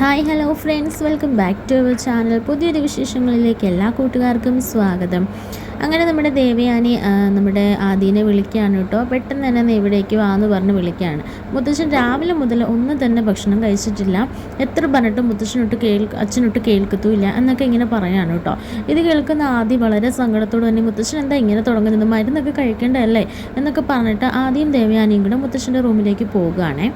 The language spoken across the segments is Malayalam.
Hi hello friends, welcome back to our channel. പുതിയൊരു വിശേഷങ്ങളിലേക്ക് എല്ലാ കൂട്ടുകാർക്കും സ്വാഗതം. അങ്ങനെ നമ്മുടെ ദേവയാനി നമ്മുടെ ആദീനെ വിളിക്കുകയാണ് കേട്ടോ. പെട്ടെന്ന് തന്നെ എവിടേക്ക് വാന്ന് പറഞ്ഞ് വിളിക്കുകയാണ്. മുത്തശ്ശൻ രാവിലെ മുതൽ ഒന്നും തന്നെ ഭക്ഷണം കഴിച്ചിട്ടില്ല, എത്ര പറഞ്ഞിട്ടും അച്ഛനൊട്ട് കേൾക്കത്തുമില്ല എന്നൊക്കെ ഇങ്ങനെ പറയാണ് കേട്ടോ. ഇത് കേൾക്കുന്ന ആദി വളരെ സങ്കടത്തോട് തന്നെ മുത്തശ്ശൻ എന്താ ഇങ്ങനെ തുടങ്ങുന്നത്, മരുന്നൊക്കെ കഴിക്കേണ്ടതല്ലേ എന്നൊക്കെ പറഞ്ഞിട്ട് ആദിയും ദേവയാനിയും കൂടെ മുത്തശ്ശൻ്റെ റൂമിലേക്ക് പോവുകയാണേ.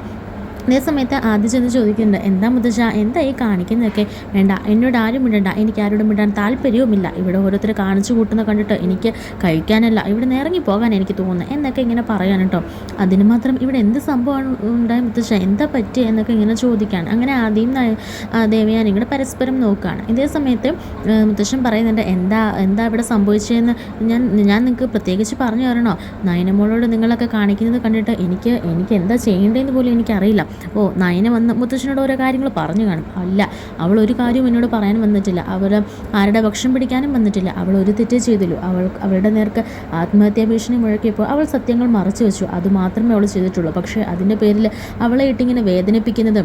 അതേ സമയത്ത് ആദ്യം ചെന്ന് ചോദിക്കുന്നുണ്ട്, എന്താ മുത്തശ്ശ, എന്താ ഈ കാണിക്കുന്നതൊക്കെ? വേണ്ട, എന്നോട് ആരും വിടണ്ട, എനിക്ക് ആരോടും വിടാൻ താല്പര്യവുമില്ല. ഇവിടെ ഓരോരുത്തർ കാണിച്ചു കൂട്ടുന്ന കണ്ടിട്ട് എനിക്ക് കഴിക്കാനല്ല, ഇവിടെ നിന്ന് ഇറങ്ങി പോകാൻ എനിക്ക് തോന്നുന്നത് എന്നൊക്കെ ഇങ്ങനെ പറയാൻ കേട്ടോ. അതിന് മാത്രം ഇവിടെ എന്ത് സംഭവമാണ് ഉണ്ടായ മുത്തശ്ശ, എന്താ പറ്റുക എന്നൊക്കെ ഇങ്ങനെ ചോദിക്കുകയാണ്. അങ്ങനെ ആദ്യം ദേവയാനി ഇവിടെ പരസ്പരം നോക്കുകയാണ്. ഇതേ സമയത്ത് മുത്തശ്ശൻ പറയുന്നുണ്ട്, എന്താ ഇവിടെ സംഭവിച്ചതെന്ന് ഞാൻ നിങ്ങൾക്ക് പ്രത്യേകിച്ച് പറഞ്ഞു തരണോ? നയനമോളോട് നിങ്ങളൊക്കെ കാണിക്കുന്നത് കണ്ടിട്ട് എനിക്ക് എന്താ ചെയ്യേണ്ടതെന്ന് പോലും എനിക്കറിയില്ല. നയന വന്ന് മുത്തശ്ശനോട് ഓരോ കാര്യങ്ങൾ പറഞ്ഞു കാണും. അല്ല, അവൾ ഒരു കാര്യവും എന്നോട് പറയാൻ വന്നിട്ടില്ല, ആരുടെ ഭക്ഷണം പിടിക്കാനും വന്നിട്ടില്ല. അവൾ ഒരു തെറ്റേ ചെയ്തുള്ളൂ. അവളുടെ നേർക്ക് ആത്മഹത്യാ ഭീഷണി മുഴക്കിയപ്പോൾ അവൾ സത്യങ്ങൾ മറച്ചു വെച്ചു, അതുമാത്രമേ അവൾ ചെയ്തിട്ടുള്ളൂ. പക്ഷേ അതിൻ്റെ പേരിൽ അവളെ ഇട്ടിങ്ങനെ വേദനിപ്പിക്കുന്നത്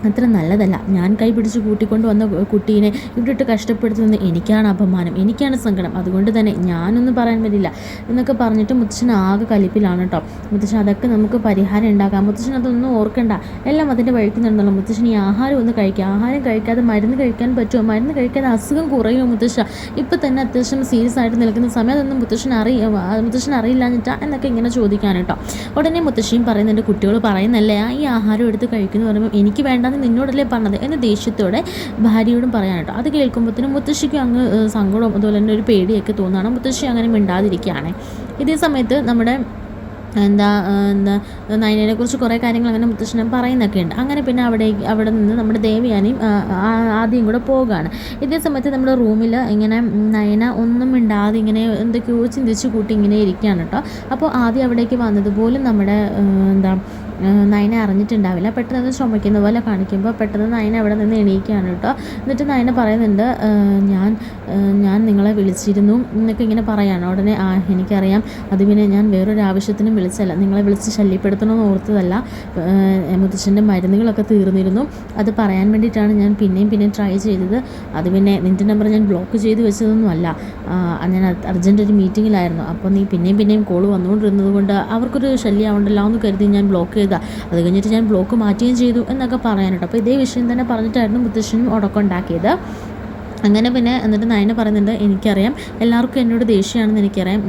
അത്ര നല്ലതല്ല. ഞാൻ കൈ പിടിച്ച് കൂട്ടിക്കൊണ്ട് വന്ന കുട്ടീനെ ഇവിടെ ഇട്ട് കഷ്ടപ്പെടുത്തുന്നത് എനിക്കാണ് അപമാനം, എനിക്കാണ് സങ്കടം. അതുകൊണ്ട് തന്നെ ഞാനൊന്നും പറയാൻ പറ്റില്ല എന്നൊക്കെ പറഞ്ഞിട്ട് മുത്തശ്ശൻ ആകെ കലിപ്പിലാണ് കേട്ടോ. മുത്തശ്ശൻ അതൊക്കെ നമുക്ക് പരിഹാരം ഉണ്ടാക്കാം, മുത്തശ്ശൻ അതൊന്നും ഓർക്കണ്ട, എല്ലാം അതിൻ്റെ വഴിക്ക് നടന്നല്ലോ. മുത്തശ്ശൻ ഈ ആഹാരം ഒന്ന് കഴിക്കുക, ആഹാരം കഴിക്കാതെ മരുന്ന് കഴിക്കാൻ പറ്റുമോ? മരുന്ന് കഴിക്കാതെ അസുഖം കുറയുമോ മുത്തശ്ശ? ഇപ്പം തന്നെ അത്യാവശ്യം സീരിയസ് ആയിട്ട് നിൽക്കുന്ന സമയം അതൊന്നും മുത്തശ്ശൻ അറിയില്ലാഞ്ഞിട്ടാ എന്നൊക്കെ ഇങ്ങനെ ചോദിക്കാൻ കേട്ടോ. ഉടനെ മുത്തശ്ശിയും പറയുന്നുണ്ട്, കുട്ടികൾ പറയുന്നല്ലേ ഈ ആഹാരം എടുത്ത് കഴിക്കുന്നു പറയുമ്പോൾ എനിക്ക് വേണ്ട നിന്നോടല്ലേ പറഞ്ഞത് എന്ന് ദേഷ്യത്തോടെ ഭാര്യയോടും പറയാൻ കേട്ടോ. അത് കേൾക്കുമ്പോഴത്തേനും മുത്തശ്ശിക്കും അങ്ങ് സങ്കടവും അതുപോലെ തന്നെ ഒരു പേടിയൊക്കെ തോന്നുകയാണ്. മുത്തശ്ശി അങ്ങനെ മിണ്ടാതിരിക്കുകയാണ്. ഇതേ സമയത്ത് നമ്മുടെ നയനയെ കുറിച്ച് കുറേ കാര്യങ്ങൾ അങ്ങനെ മുത്തശ്ശനും പറയുന്നൊക്കെ ഉണ്ട്. അങ്ങനെ പിന്നെ അവിടെ നിന്ന് നമ്മുടെ ദേവയാനിയും ആദ്യം കൂടെ പോവുകയാണ്. ഇതേ സമയത്ത് നമ്മുടെ റൂമിൽ ഇങ്ങനെ നയന ഒന്നും മിണ്ടാതെ ഇങ്ങനെ എന്തൊക്കെയോ ചിന്തിച്ച് കൂട്ടി ഇങ്ങനെ ഇരിക്കുകയാണ് കേട്ടോ. അപ്പോൾ ആദ്യം അവിടേക്ക് വന്നതുപോലും നമ്മുടെ നയന അറിഞ്ഞിട്ടുണ്ടാവില്ല. പെട്ടെന്ന് ചുമയ്ക്കുന്ന പോലെ കാണിക്കുമ്പോൾ പെട്ടെന്ന് നയന അവിടെ നിന്ന് എണീക്കുകയാണ് കേട്ടോ. എന്നിട്ട് നയന പറയുന്നുണ്ട്, ഞാൻ നിങ്ങളെ വിളിച്ചിരുന്നു എന്നൊക്കെ ഇങ്ങനെ പറയാണ്. ഉടനെ എനിക്കറിയാം, അത് പിന്നെ ഞാൻ വേറൊരു ആവശ്യത്തിനും വിളിച്ചല്ല, നിങ്ങളെ വിളിച്ച് ശല്യപ്പെടുത്തണമെന്ന് ഓർത്തതല്ല. മുത്തശ്ശൻ്റെ മരുന്നുകളൊക്കെ തീർന്നിരുന്നു, അത് പറയാൻ വേണ്ടിയിട്ടാണ് ഞാൻ പിന്നെയും ട്രൈ ചെയ്തത്. അത് പിന്നെ നിൻ്റെ നമ്പർ ഞാൻ ബ്ലോക്ക് ചെയ്ത് വെച്ചതൊന്നുമല്ല, ഞാൻ അർജൻറ്റ് ഒരു മീറ്റിങ്ങിലായിരുന്നു. അപ്പോൾ നീ പിന്നെയും കോൾ വന്നുകൊണ്ടിരുന്നത് കൊണ്ട് അവർക്കൊരു ശല്യമാവണ്ടല്ലോ എന്ന് കരുതി ഞാൻ ബ്ലോക്ക് ചെയ്ത. അത് കഴിഞ്ഞിട്ട് ഞാൻ ബ്ലോക്ക് മാറ്റുകയും ചെയ്തു എന്നൊക്കെ പറയാനുണ്ട്. അപ്പോൾ ഇതേ വിഷയം തന്നെ പറഞ്ഞിട്ടായിരുന്നു മുത്തശ്ശനും ഉടക്കമുണ്ടാക്കിയത്. അങ്ങനെ പിന്നെ എന്നിട്ട് നയന പറയുന്നുണ്ട്, എനിക്കറിയാം എല്ലാവർക്കും എന്നോട് ദേഷ്യമാണെന്ന് എനിക്കറിയാം,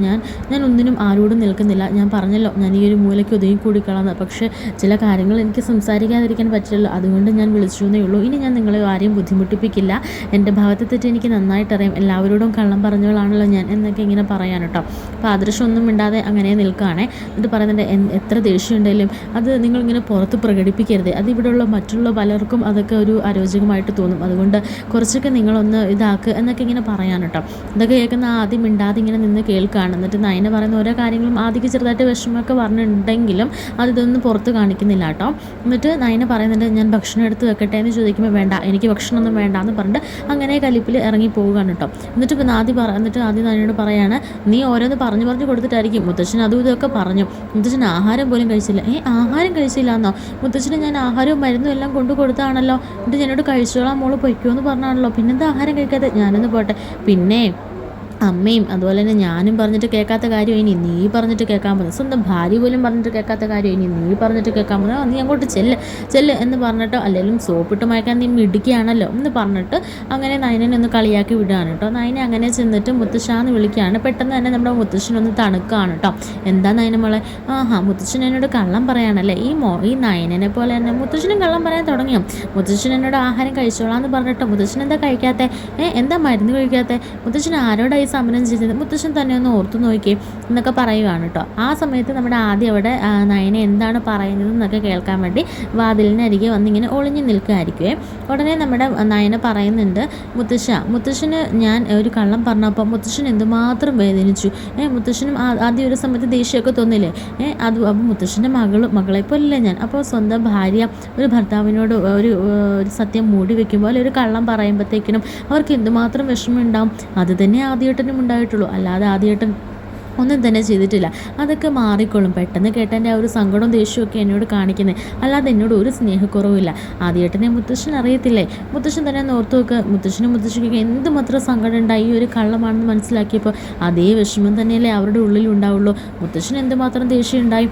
ഞാൻ ഒന്നിനും ആരോടും നിൽക്കുന്നില്ല. ഞാൻ പറഞ്ഞല്ലോ, ഞാൻ ഈ ഒരു മൂലയ്ക്ക് ഒതുങ്ങി കൂടിക്കളാന്ന്. പക്ഷേ ചില കാര്യങ്ങൾ എനിക്ക് സംസാരിക്കാതിരിക്കാൻ പറ്റില്ലല്ലോ, അതുകൊണ്ട് ഞാൻ വിളിച്ചു എന്നേ ഉള്ളൂ. ഇനി ഞാൻ നിങ്ങളെ ആരെയും ബുദ്ധിമുട്ടിപ്പിക്കില്ല, എൻ്റെ ഭാഗത്തെ തെറ്റ് എനിക്ക് നന്നായിട്ടറിയാം, എല്ലാവരോടും കള്ളം പറഞ്ഞവളാണല്ലോ ഞാൻ എന്നൊക്കെ ഇങ്ങനെ പറയാൻ കേട്ടോ. അപ്പോൾ ആദർശമൊന്നും മിണ്ടാതെ അങ്ങനെ നിൽക്കുകയാണേ. എന്നിട്ട് പറയുന്നുണ്ട്, എത്ര ദേഷ്യം ഉണ്ടെങ്കിലും അത് നിങ്ങളിങ്ങനെ പുറത്ത് പ്രകടിപ്പിക്കരുത്, അത് ഇവിടെയുള്ള മറ്റുള്ള പലർക്കും അതൊക്കെ ഒരു അരോചകമായിട്ട് തോന്നും, അതുകൊണ്ട് കുറച്ചൊക്കെ നിങ്ങളൊന്ന് ഇതാക്ക് എന്നൊക്കെ ഇങ്ങനെ പറയാൻ കേട്ടോ. ഇതൊക്കെ കേൾക്കുന്ന ആദ്യം മിണ്ടാതെ ഇങ്ങനെ നിന്ന് കേൾക്കുകയാണ്. എന്നിട്ട് നയന പറയുന്ന ഓരോ കാര്യങ്ങളും ആദ്യക്ക് ചെറുതായിട്ട് വിഷമമൊക്കെ പറഞ്ഞിട്ടുണ്ടെങ്കിലും ഇതൊന്നും പുറത്ത് കാണിക്കുന്നില്ല കേട്ടോ. എന്നിട്ട് നയന പറയുന്നുണ്ട്, ഞാൻ ഭക്ഷണം എടുത്ത് വെക്കട്ടെ എന്ന് ചോദിക്കുമ്പോൾ വേണ്ട, എനിക്ക് ഭക്ഷണമൊന്നും വേണ്ട എന്ന് പറഞ്ഞിട്ട് അങ്ങനെ കലിപ്പിൽ ഇറങ്ങി പോവുകയാണ് കേട്ടോ. എന്നിട്ട് ആദ്യം നയനോട് പറയാണ്, നീ ഓരോന്ന് പറഞ്ഞു കൊടുത്തിട്ടായിരിക്കും. മുത്തശ്ശൻ അതും ഇതൊക്കെ പറഞ്ഞു, മുത്തശ്ശൻ ആഹാരം പോലും കഴിച്ചില്ല. ആഹാരം കഴിച്ചില്ല എന്നോ? മുത്തശ്ശന് ഞാൻ ആഹാരവും മരുന്നും എല്ലാം കൊണ്ടു കൊടുത്താണല്ലോ, എന്നിട്ട് എന്നോട് കഴിച്ചോളാം മോള് പൊയ്ക്കോ എന്ന് പറഞ്ഞാണല്ലോ, പിന്നെന്താ ആഹാരം കഴിക്കാതെ? ഞാനൊന്ന് പോട്ടെ. പിന്നെ അമ്മയും അതുപോലെ തന്നെ ഞാനും പറഞ്ഞിട്ട് കേൾക്കാത്ത കാര്യം ഇനി നീ പറഞ്ഞിട്ട് കേൾക്കാൻ പോകുന്നത്, സ്വന്തം ഭാര്യ പോലും പറഞ്ഞിട്ട് കേൾക്കാത്ത കാര്യം ഇനി നീ പറഞ്ഞിട്ട് കേൾക്കാൻ പോകുന്നത്, നീ അങ്ങോട്ട് ചെല്ല് എന്ന് പറഞ്ഞിട്ടോ, അല്ലെങ്കിൽ സോപ്പിട്ട് മയക്കാൻ നീ മിടുക്കിയാണല്ലോ എന്ന് പറഞ്ഞിട്ട് അങ്ങനെ നയനനെ ഒന്ന് കളിയാക്കി വിടുകയാണ് കേട്ടോ. നയന അങ്ങനെ ചെന്നിട്ട് മുത്തശ്ശാന്ന് വിളിക്കുകയാണ്. പെട്ടെന്ന് തന്നെ നമ്മുടെ മുത്തശ്ശനൊന്ന് തണുക്കുകയാണ് കേട്ടോ. എന്താ നയന മോളെ? മുത്തശ്ശൻ എന്നോട് കള്ളം പറയാനല്ലേ? ഈ നയനനെ പോലെ തന്നെ മുത്തശ്ശനും കള്ളം പറയാൻ തുടങ്ങിയോ? മുത്തശ്ശൻ എന്നോട് ആഹാരം കഴിച്ചോളാന്ന് പറഞ്ഞിട്ടോ, മുത്തശ്ശൻ എന്താ കഴിക്കാത്ത? എന്താ മരുന്ന് കഴിക്കാത്ത? മുത്തശ്ശൻ ആരോടായി സമരം ചെയ്തത്? മുത്തശ്ശൻ തന്നെ ഒന്ന് ഓർത്തു നോക്കിയേ എന്നൊക്കെ പറയുകയാണ് കേട്ടോ. ആ സമയത്ത് നമ്മുടെ ആദ്യം അവിടെ നയന എന്താണ് പറയുന്നത് എന്നൊക്കെ കേൾക്കാൻ വേണ്ടി വാതിലിനരികെ വന്നിങ്ങനെ ഒളിഞ്ഞു നിൽക്കുകയായിരിക്കുമേ. ഉടനെ നമ്മുടെ നയന പറയുന്നുണ്ട്, മുത്തശ്ശന് ഞാൻ ഒരു കള്ളം പറഞ്ഞപ്പോൾ മുത്തശ്ശൻ എന്തുമാത്രം വേദനിച്ചു. മുത്തശ്ശനും ആദ്യം ഒരു സമയത്ത് ദേഷ്യമൊക്കെ തോന്നില്ലേ? അപ്പോൾ മുത്തശ്ശൻ്റെ മകളെപ്പോലല്ലേ ഞാൻ. അപ്പോൾ സ്വന്തം ഭാര്യ ഒരു ഭർത്താവിനോട് ഒരു സത്യം മൂടി വെക്കുമ്പോൾ ഒരു കള്ളം പറയുമ്പോഴത്തേക്കിനും അവർക്ക് എന്തുമാത്രം വിഷമം ഉണ്ടാവും. അത് തന്നെ ആദ്യമായിട്ട് ഉണ്ടായിട്ടുള്ളൂ. അല്ലാതെ ആദ്യമായിട്ട് ഒന്നും തന്നെ ചെയ്തിട്ടില്ല. അതൊക്കെ മാറിക്കൊള്ളും. പെട്ടെന്ന് കേട്ടൻ്റെ ആ ഒരു സങ്കടവും ദേഷ്യമൊക്കെ എന്നോട് കാണിക്കുന്നത്, അല്ലാതെ എന്നോട് ഒരു സ്നേഹക്കുറവില്ല. ആദ്യേട്ടനെ മുത്തശ്ശൻ അറിയത്തില്ലേ? മുത്തശ്ശൻ തന്നെ ഒന്ന് ഓർത്ത് നോക്ക്. മുത്തശ്ശനും മുത്തശ്ശിക്കൊക്കെ എന്തുമാത്രം സങ്കടം ഉണ്ടായി ഈ ഒരു കള്ളമാണെന്ന് മനസ്സിലാക്കിയപ്പോൾ. അതേ വിഷമം തന്നെയല്ലേ അവരുടെ ഉള്ളിൽ ഉണ്ടാവുള്ളൂ. മുത്തശ്ശന് എന്തുമാത്രം ദേഷ്യം ഉണ്ടായി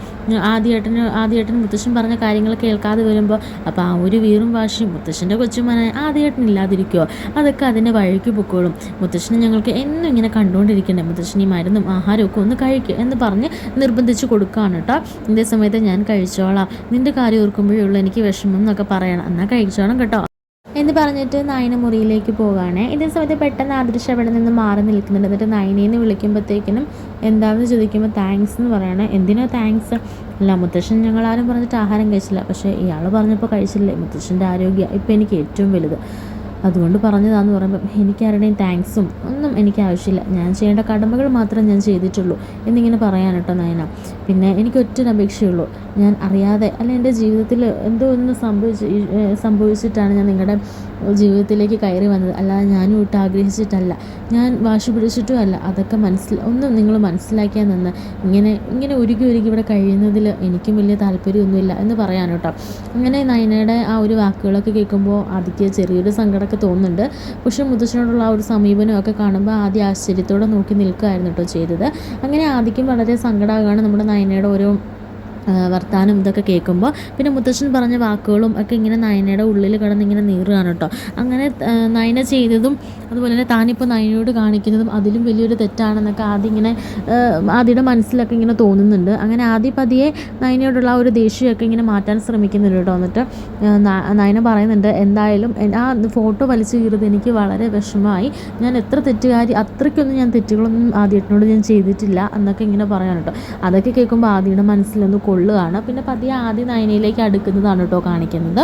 ആദ്യേട്ടൻ മുത്തശ്ശൻ പറഞ്ഞ കാര്യങ്ങൾ കേൾക്കാതെ വരുമ്പോൾ. അപ്പോൾ ആ ഒരു വീറും വാശിയും മുത്തശ്ശൻ്റെ കൊച്ചുമോനായ ആദ്യേട്ടൻ ഇല്ലാതിരിക്കുമോ? അതൊക്കെ അതിൻ്റെ വഴിക്ക് പൊക്കോളും. മുത്തശ്ശനെ ഞങ്ങൾക്ക് എന്നും ഇങ്ങനെ കണ്ടുകൊണ്ടിരിക്കണ്ടേ? മുത്തശ്ശനി മരുന്നും ആഹാരമൊക്കെ ഒന്ന് കഴിക്കുക എന്ന് പറഞ്ഞ് നിർബന്ധിച്ച് കൊടുക്കുകയാണ് കേട്ടോ. ഇതേ സമയത്ത് ഞാൻ കഴിച്ചോളാം, നിൻ്റെ കാര്യം ഓർക്കുമ്പോഴേ ഉള്ളൂ എനിക്ക് വിഷമം എന്നൊക്കെ പറയണം, എന്നാൽ കഴിച്ചോളാം കേട്ടോ എന്ന് പറഞ്ഞിട്ട് നയന മുറിയിലേക്ക് പോവുകയാണ്. ഇതേ സമയത്ത് പെട്ടെന്ന് ആദർശ് അവിടെ നിന്ന് മാറി നിൽക്കുന്നുണ്ട്. എന്നിട്ട് നയനേന്ന് വിളിക്കുമ്പോഴത്തേക്കിനും എന്താണെന്ന് ചോദിക്കുമ്പോൾ താങ്ക്സ് എന്ന് പറയണേ. എന്തിനാ താങ്ക്സ്? അല്ല മുത്തശ്ശൻ ഞങ്ങളാരും പറഞ്ഞിട്ട് ആഹാരം കഴിച്ചില്ല, പക്ഷേ ഇയാൾ പറഞ്ഞപ്പോൾ കഴിച്ചില്ലേ? മുത്തശ്ശൻ്റെ ആരോഗ്യം ഇപ്പം എനിക്ക് ഏറ്റവും വലുത്, അതുകൊണ്ട് പറഞ്ഞതാന്ന് പറയുമ്പം എനിക്കാരുടെയും താങ്ക്സും ഒന്നും എനിക്ക് ആവശ്യമില്ല, ഞാൻ ചെയ്യേണ്ട കടമകൾ മാത്രം ഞാൻ ചെയ്തിട്ടുള്ളൂ എന്നിങ്ങനെ പറയാൻ കേട്ടോ നയന. പിന്നെ എനിക്ക് ഒറ്റൊരു അപേക്ഷയുള്ളൂ, ഞാൻ അറിയാതെ അല്ല എൻ്റെ ജീവിതത്തിൽ എന്തോ ഒന്ന് സംഭവിച്ചിട്ടാണ് ഞാൻ നിങ്ങളുടെ ജീവിതത്തിലേക്ക് കയറി വന്നത്, അല്ലാതെ ഞാനും ഇട്ട് ആഗ്രഹിച്ചിട്ടല്ല, ഞാൻ വാശി പിടിച്ചിട്ടും അല്ല. അതൊക്കെ ഒന്നും നിങ്ങൾ മനസ്സിലാക്കിയാൽ നിന്ന് ഇങ്ങനെ ഉരുകി ഇവിടെ കഴിയുന്നതിൽ എനിക്കും വലിയ താല്പര്യമൊന്നുമില്ല എന്ന് പറയാൻ കേട്ടോ. അങ്ങനെ നയനയുടെ ആ ഒരു വാക്കുകളൊക്കെ കേൾക്കുമ്പോൾ ആദ്യത്തെ ചെറിയൊരു സങ്കടമൊക്കെ തോന്നുന്നുണ്ട്. പക്ഷേ മുത്തശ്ശനോടുള്ള ആ ഒരു സമീപനമൊക്കെ കാണുമ്പോൾ ആദ്യം ആശ്ചര്യത്തോടെ നോക്കി നിൽക്കുകയായിരുന്നു കേട്ടോ ചെയ്തത്. അങ്ങനെ ആദ്യം വളരെ സങ്കടമാകുകയാണ് നമ്മുടെ നയനയുടെ ഓരോ വർത്താനം ഇതൊക്കെ കേൾക്കുമ്പോൾ. പിന്നെ മുത്തശ്ശൻ പറഞ്ഞ വാക്കുകളും ഒക്കെ ഇങ്ങനെ നയനയുടെ ഉള്ളിൽ കിടന്ന് ഇങ്ങനെ നീറുകയാണ് കേട്ടോ. അങ്ങനെ നയന ചെയ്തതും അതുപോലെ തന്നെ താനിപ്പോൾ നയനയോട് കാണിക്കുന്നതും അതിലും വലിയൊരു തെറ്റാണെന്നൊക്കെ ആദ്യയുടെ മനസ്സിലൊക്കെ ഇങ്ങനെ തോന്നുന്നുണ്ട്. അങ്ങനെ പതിയെ നയനയോടുള്ള ആ ഒരു ദേഷ്യമൊക്കെ ഇങ്ങനെ മാറ്റാൻ ശ്രമിക്കുന്നുണ്ട് കേട്ടോ. എന്നിട്ട് നയന പറയുന്നുണ്ട്, എന്തായാലും ആ ഫോട്ടോ വലിച്ചു കീറിയത് എനിക്ക് വളരെ വിഷമമായി, ഞാൻ എത്ര തെറ്റുകാരി, അത്രയ്ക്കൊന്നും ഞാൻ തെറ്റുകളൊന്നും ആദ്യേട്ടനോട് ഞാൻ ചെയ്തിട്ടില്ല എന്നൊക്കെ ഇങ്ങനെ പറയാൻ കേട്ടോ. അതൊക്കെ കേൾക്കുമ്പോൾ ആദ്യയുടെ മനസ്സിലൊന്ന് കൊള്ളുകയാണ്. പിന്നെ പതിയെ ആദ്യം നയനയിലേക്ക് അടുക്കുന്നതാണ് കേട്ടോ കാണിക്കുന്നത്.